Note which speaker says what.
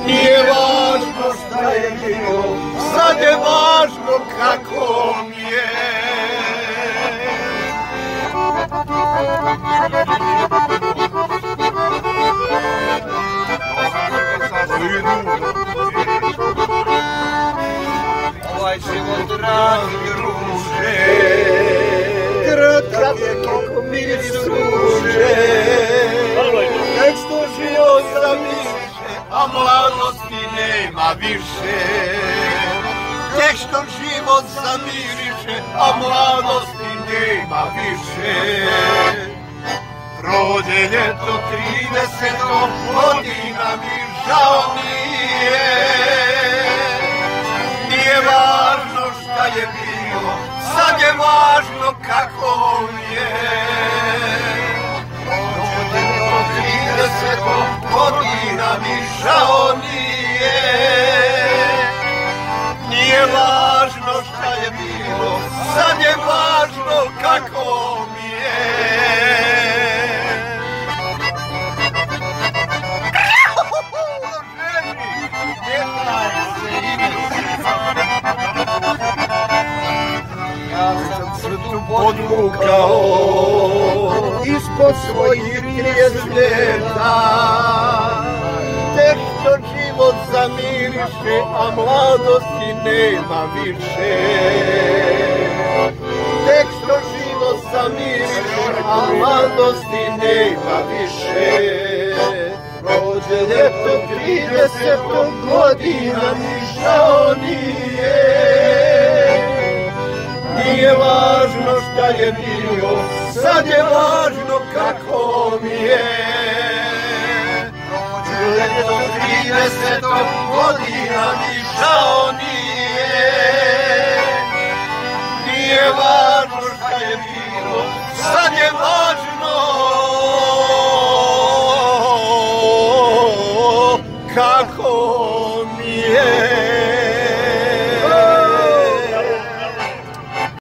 Speaker 1: Nije važno šta je bilo, sad je važno kako mi je. Ovaj život dragi ruže, kratak je kako miris ruže. Nek što život zamiše, a mladosti nema više. Nek što život zamiriše, a mladosti nema više. Prođe ljeto 30 godina mi žao nije. Nije važno šta je bilo, sad je važno kako je. Prođe ljeto 30 godina mi žao nije. Nije važno šta je bilo, sad je važno kako mi je. Ja sam crtu podvukao ispod svojih 30 ljeta. Tek što život zamiriše, a mladosti nema više. Tek što život zamiriše, a mladosti nema više. Prođe ljeto 30 godina mi žao nije. Nije važno šta je bilo, sad je važno kako mi je. Prođe ljeto 30 godina mi žao nije. Nije važno šta je bilo, sad je važno kako mi je.